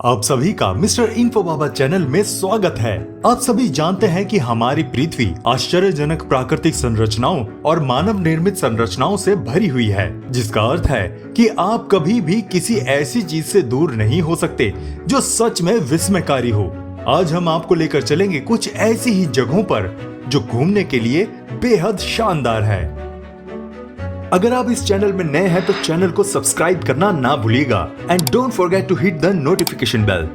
आप सभी का मिस्टर इन्फो बाबा चैनल में स्वागत है। आप सभी जानते हैं कि हमारी पृथ्वी आश्चर्यजनक प्राकृतिक संरचनाओं और मानव निर्मित संरचनाओं से भरी हुई है, जिसका अर्थ है कि आप कभी भी किसी ऐसी चीज से दूर नहीं हो सकते जो सच में विस्मयकारी हो। आज हम आपको लेकर चलेंगे कुछ ऐसी ही जगहों पर जो घूमने के लिए बेहद शानदार है। अगर आप इस चैनल में नए हैं तो चैनल को सब्सक्राइब करना ना भूलिएगा and don't forget to hit the notification bell.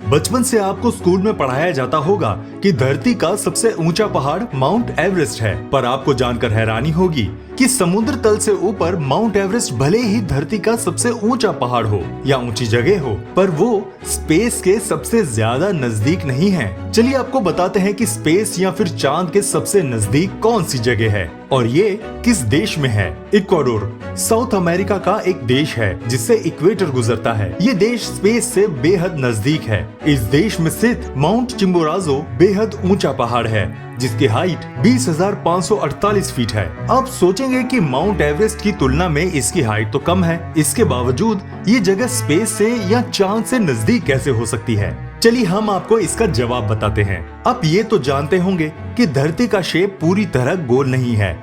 बचपन से आपको स्कूल में पढ़ाया जाता होगा कि धरती का सबसे ऊंचा पहाड़ माउंट एवरेस्ट है, पर आपको जानकर हैरानी होगी कि समुद्र तल से ऊपर माउंट एवरेस्ट भले ही धरती का सबसे ऊंचा पहाड़ हो या ऊंची जगह हो, पर वो स्पेस के सबसे ज्यादा नजदीक नहीं है। चलिए आपको बताते हैं कि स्पेस या फिर चांद के सबसे नजदीक कौन सी जगह है और ये किस देश में है। इक्वाडोर साउथ अमेरिका का एक देश है जिससे इक्वेटर गुजरता है। ये देश स्पेस से बेहद नजदीक है। इस देश में स्थित माउंट चिम्बोराजो बेहद ऊंचा पहाड़ है जिसकी हाइट 20,548 फीट है। आप सोचेंगे कि माउंट एवरेस्ट की तुलना में इसकी हाइट तो कम है, इसके बावजूद ये जगह स्पेस से या चांद से नजदीक कैसे हो सकती है? चलिए हम आपको इसका जवाब बताते हैं। आप ये तो जानते होंगे कि धरती का शेप पूरी तरह गोल नहीं है,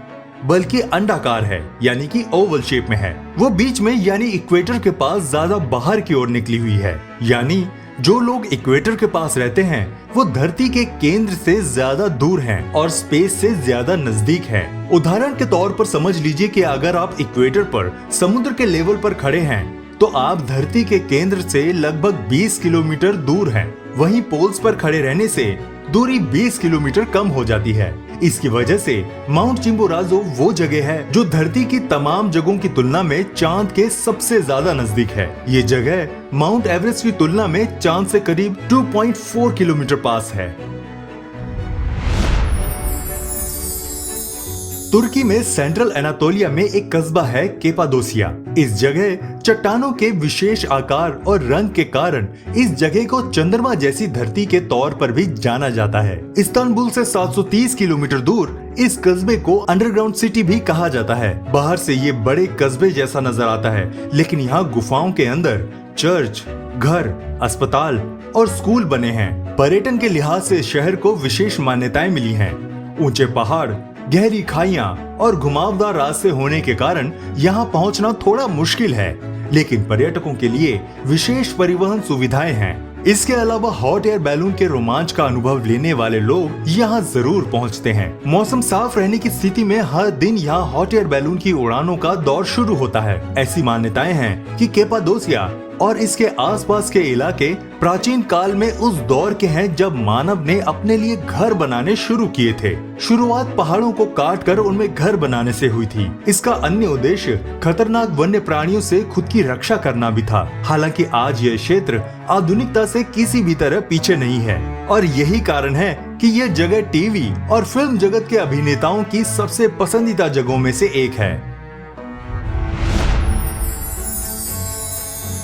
बल्कि अंडाकार है, यानी कि ओवल शेप में है। वो बीच में यानी इक्वेटर के पास ज्यादा बाहर की ओर निकली हुई है, यानी जो लोग इक्वेटर के पास रहते हैं वो धरती के केंद्र से ज्यादा दूर हैं और स्पेस से ज्यादा नजदीक हैं। उदाहरण के तौर पर समझ लीजिए कि अगर आप इक्वेटर पर समुद्र के लेवल पर खड़े हैं तो आप धरती के केंद्र से लगभग 20 किलोमीटर दूर हैं। वहीं पोल्स पर खड़े रहने से दूरी 20 किलोमीटर कम हो जाती है। इसकी वजह से माउंट चिम्बोराजो वो जगह है जो धरती की तमाम जगहों की तुलना में चांद के सबसे ज्यादा नजदीक है। ये जगह माउंट एवरेस्ट की तुलना में चांद से करीब 2.4 किलोमीटर पास है। तुर्की में सेंट्रल एनातोलिया में एक कस्बा है केपाडोसिया। इस जगह चट्टानों के विशेष आकार और रंग के कारण इस जगह को चंद्रमा जैसी धरती के तौर पर भी जाना जाता है। इस्तांबुल से 730 किलोमीटर दूर इस कस्बे को अंडरग्राउंड सिटी भी कहा जाता है। बाहर से ये बड़े कस्बे जैसा नजर आता है, लेकिन यहाँ गुफाओं के अंदर चर्च, घर, अस्पताल और स्कूल बने हैं। पर्यटन के लिहाज से शहर को विशेष मान्यताएं मिली हैं। ऊंचे पहाड़, गहरी खाइयां और घुमावदार रास्ते होने के कारण यहाँ पहुँचना थोड़ा मुश्किल है, लेकिन पर्यटकों के लिए विशेष परिवहन सुविधाएं हैं। इसके अलावा हॉट एयर बैलून के रोमांच का अनुभव लेने वाले लोग यहाँ जरूर पहुँचते हैं। मौसम साफ रहने की स्थिति में हर दिन यहाँ हॉट एयर बैलून की उड़ानों का दौर शुरू होता है। ऐसी मान्यताएं हैं कि केपाडोसिया और इसके आसपास के इलाके प्राचीन काल में उस दौर के हैं जब मानव ने अपने लिए घर बनाने शुरू किए थे। शुरुआत पहाड़ों को काटकर उनमें घर बनाने से हुई थी। इसका अन्य उद्देश्य खतरनाक वन्य प्राणियों से खुद की रक्षा करना भी था। हालांकि आज यह क्षेत्र आधुनिकता से किसी भी तरह पीछे नहीं है और यही कारण है कि यह जगह टीवी और फिल्म जगत के अभिनेताओं की सबसे पसंदीदा जगहों में से एक है।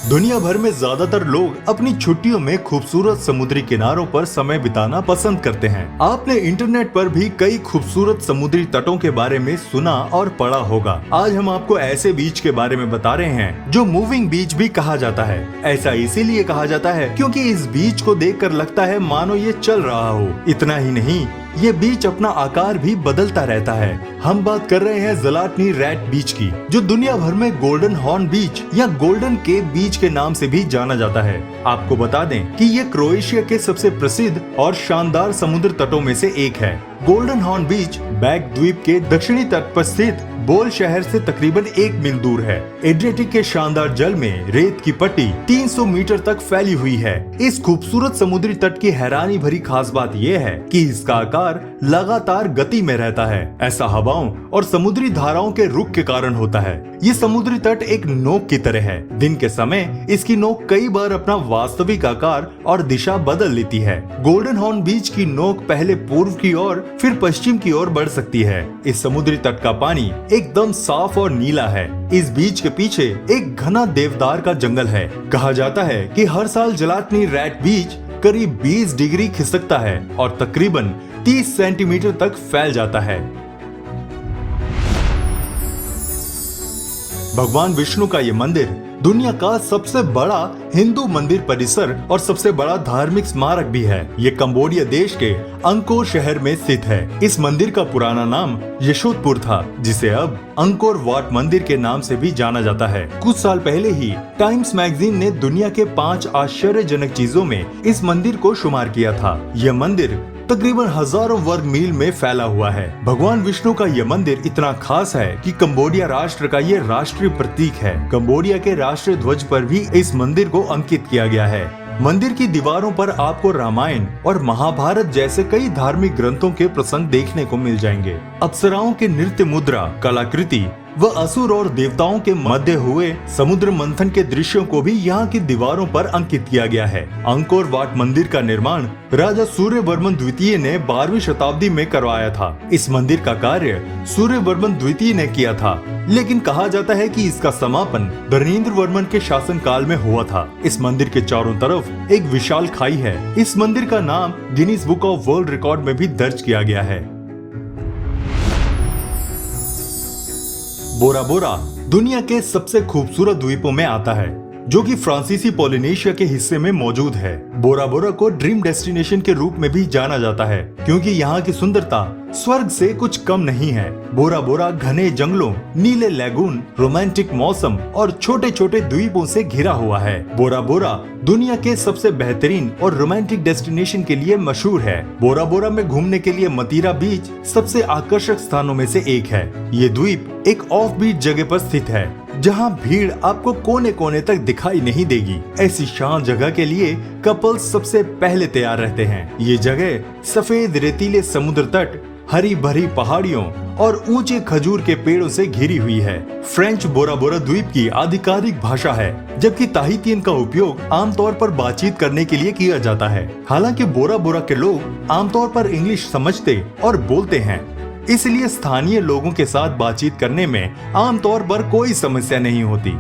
दुनिया भर में ज्यादातर लोग अपनी छुट्टियों में खूबसूरत समुद्री किनारों पर समय बिताना पसंद करते हैं। आपने इंटरनेट पर भी कई खूबसूरत समुद्री तटों के बारे में सुना और पढ़ा होगा। आज हम आपको ऐसे बीच के बारे में बता रहे हैं जो मूविंग बीच भी कहा जाता है। ऐसा इसीलिए कहा जाता है क्योंकि इस बीच को देखकर लगता है मानो ये चल रहा हो। इतना ही नहीं, ये बीच अपना आकार भी बदलता रहता है। हम बात कर रहे हैं ज़लाटनी रैट बीच की, जो दुनिया भर में गोल्डन हॉर्न बीच या गोल्डन केप बीच के नाम से भी जाना जाता है। आपको बता दें कि ये क्रोएशिया के सबसे प्रसिद्ध और शानदार समुद्र तटों में से एक है। गोल्डन हॉर्न बीच बैक द्वीप के दक्षिणी तट पर स्थित बोल शहर से तकरीबन 1 मील दूर है। एड्रियाटिक के शानदार जल में रेत की पट्टी 300 मीटर तक फैली हुई है। इस खूबसूरत समुद्री तट की हैरानी भरी खास बात यह है कि इसका आकार लगातार गति में रहता है। ऐसा हवाओं और समुद्री धाराओं के रुख के कारण होता है। ये समुद्री तट एक नोक की तरह है। दिन के समय इसकी नोक कई बार अपना वास्तविक आकार और दिशा बदल लेती है। गोल्डन हॉर्न बीच की नोक पहले पूर्व की ओर फिर पश्चिम की ओर बढ़ सकती है। इस समुद्री तट का पानी एकदम साफ और नीला है। इस बीच के पीछे एक घना देवदार का जंगल है। कहा जाता है कि हर साल ज़लाटनी रैट बीच करीब 20 डिग्री खिसकता है और तकरीबन 30 सेंटीमीटर तक फैल जाता है। भगवान विष्णु का ये मंदिर दुनिया का सबसे बड़ा हिंदू मंदिर परिसर और सबसे बड़ा धार्मिक स्मारक भी है। ये कंबोडिया देश के अंकोर शहर में स्थित है। इस मंदिर का पुराना नाम यशोधपुर था, जिसे अब अंकोर वाट मंदिर के नाम से भी जाना जाता है। कुछ साल पहले ही टाइम्स मैगजीन ने दुनिया के 5 आश्चर्यजनक चीजों में इस मंदिर को शुमार किया था। यह मंदिर तकरीबन हजारों वर्ग मील में फैला हुआ है। भगवान विष्णु का यह मंदिर इतना खास है कि कंबोडिया राष्ट्र का ये राष्ट्रीय प्रतीक है। कंबोडिया के राष्ट्रीय ध्वज पर भी इस मंदिर को अंकित किया गया है। मंदिर की दीवारों पर आपको रामायण और महाभारत जैसे कई धार्मिक ग्रंथों के प्रसंग देखने को मिल जाएंगे। अप्सराओं के नृत्य मुद्रा, कलाकृति व असुर और देवताओं के मध्य हुए समुद्र मंथन के दृश्यों को भी यहाँ की दीवारों पर अंकित किया गया है। अंकोर वाट मंदिर का निर्माण राजा सूर्यवर्मन द्वितीय ने 12वीं शताब्दी में करवाया था। इस मंदिर का कार्य सूर्यवर्मन द्वितीय ने किया था, लेकिन कहा जाता है कि इसका समापन धर्मेंद्र वर्मन के शासन काल में हुआ था। इस मंदिर के चारों तरफ एक विशाल खाई है। इस मंदिर का नाम Guinness book of world record में भी दर्ज किया गया है। बोरा बोरा दुनिया के सबसे खूबसूरत द्वीपों में आता है, जो कि फ्रांसीसी पोलिनेशिया के हिस्से में मौजूद है। बोरा बोरा को ड्रीम डेस्टिनेशन के रूप में भी जाना जाता है, क्योंकि यहाँ की सुंदरता स्वर्ग से कुछ कम नहीं है। बोरा बोरा घने जंगलों, नीले लैगून, रोमांटिक मौसम और छोटे छोटे द्वीपों से घिरा हुआ है। बोरा बोरा दुनिया के सबसे बेहतरीन और रोमांटिक डेस्टिनेशन के लिए मशहूर है। बोरा बोरा में घूमने के लिए मतीरा बीच सबसे आकर्षक स्थानों में से एक है। ये द्वीप एक ऑफ बीट जगह पर स्थित है, जहां भीड़ आपको कोने कोने तक दिखाई नहीं देगी। ऐसी शांत जगह के लिए कपल्स सबसे पहले तैयार रहते हैं। ये जगह सफेद रेतीले समुद्र तट, हरी भरी पहाड़ियों और ऊंचे खजूर के पेड़ों से घिरी हुई है। फ्रेंच बोरा बोरा द्वीप की आधिकारिक भाषा है, जबकि ताहितियन का उपयोग आमतौर पर बातचीत करने के लिए किया जाता है। हालांकि बोरा बोरा के लोग आमतौर पर इंग्लिश समझते और बोलते हैं, इसलिए स्थानीय लोगों के साथ बातचीत करने में आमतौर पर कोई समस्या नहीं होती।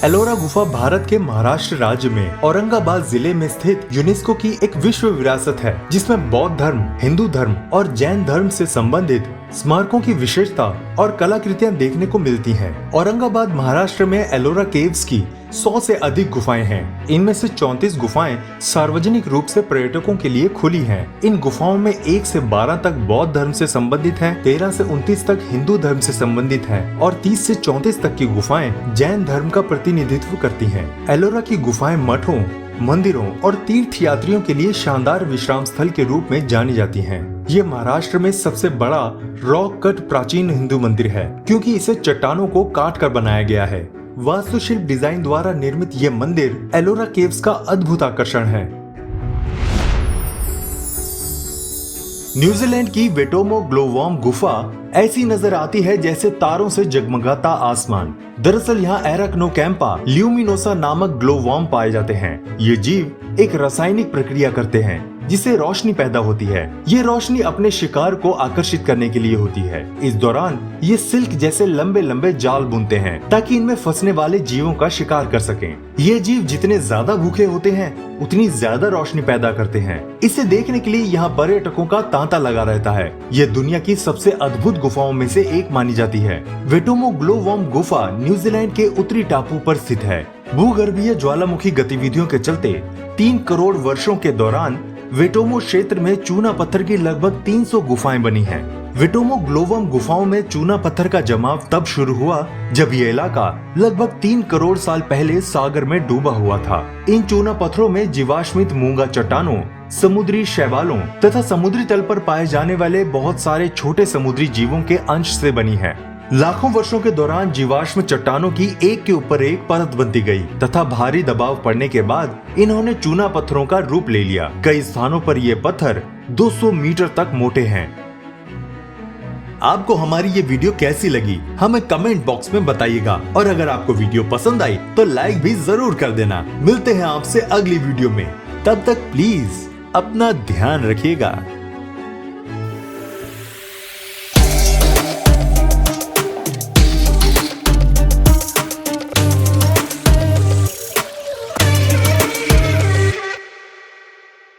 एलोरा गुफा भारत के महाराष्ट्र राज्य में औरंगाबाद जिले में स्थित यूनेस्को की एक विश्व विरासत है, जिसमें बौद्ध धर्म, हिंदू धर्म और जैन धर्म से संबंधित स्मारकों की विशेषता और कलाकृतियां देखने को मिलती हैं। औरंगाबाद महाराष्ट्र में एलोरा केव्स की 100 से अधिक गुफाएं हैं। इनमें से 34 गुफाएं सार्वजनिक रूप से पर्यटकों के लिए खुली हैं। इन गुफाओं में 1 से 12 तक बौद्ध धर्म से संबंधित हैं, 13 से 29 तक हिंदू धर्म से संबंधित हैं और 30 से 34 तक की गुफाएं जैन धर्म का प्रतिनिधित्व करती हैं। एलोरा की गुफाएं मठों, मंदिरों और तीर्थ यात्रियों के लिए शानदार विश्राम स्थल के रूप में जानी जाती हैं। ये महाराष्ट्र में सबसे बड़ा रॉक कट प्राचीन हिंदू मंदिर है, क्योंकि इसे चट्टानों को काट कर बनाया गया है। वास्तुशिल्प डिजाइन द्वारा निर्मित ये मंदिर एलोरा केव्स का अद्भुत आकर्षण है। न्यूजीलैंड की वेटोमो ग्लोवॉर्म गुफा ऐसी नजर आती है जैसे तारों से जगमगाता आसमान। दरअसल यहाँ एराक्नोकैम्पा ल्यूमिनोसा नामक ग्लोवॉर्म पाए जाते हैं। ये जीव एक रासायनिक प्रक्रिया करते हैं जिससे रोशनी पैदा होती है। ये रोशनी अपने शिकार को आकर्षित करने के लिए होती है। इस दौरान ये सिल्क जैसे लंबे लंबे जाल बुनते हैं ताकि इनमें फंसने वाले जीवों का शिकार कर सकें। ये जीव जितने ज्यादा भूखे होते हैं उतनी ज्यादा रोशनी पैदा करते हैं। इसे देखने के लिए यहाँ पर्यटकों का तांता लगा रहता है। ये दुनिया की सबसे अद्भुत गुफाओं में से एक मानी जाती है। वेटोमो ग्लोवॉर्म गुफा न्यूजीलैंड के उत्तरी टापू पर स्थित है। भूगर्भीय ज्वालामुखी गतिविधियों के चलते 3 करोड़ वर्षों के दौरान वेटोमो क्षेत्र में चूना पत्थर की लगभग 300 गुफाएं बनी हैं। वेटोमो ग्लोवॉर्म गुफाओं में चूना पत्थर का जमाव तब शुरू हुआ जब ये इलाका लगभग 3 करोड़ साल पहले सागर में डूबा हुआ था। इन चूना पत्थरों में जीवाश्मित मूंगा चट्टानों, समुद्री शैवालों तथा समुद्री तल पर पाए जाने वाले बहुत सारे छोटे समुद्री जीवों के अंश से बनी है। लाखों वर्षों के दौरान जीवाश्म चट्टानों की एक के ऊपर एक परत बनती गई तथा भारी दबाव पड़ने के बाद इन्होंने चूना पत्थरों का रूप ले लिया। कई स्थानों पर ये पत्थर 200 मीटर तक मोटे हैं। आपको हमारी ये वीडियो कैसी लगी हमें कमेंट बॉक्स में बताइएगा, और अगर आपको वीडियो पसंद आई तो लाइक भी जरूर कर देना। मिलते हैं आपसे अगली वीडियो में, तब तक प्लीज अपना ध्यान रखिएगा।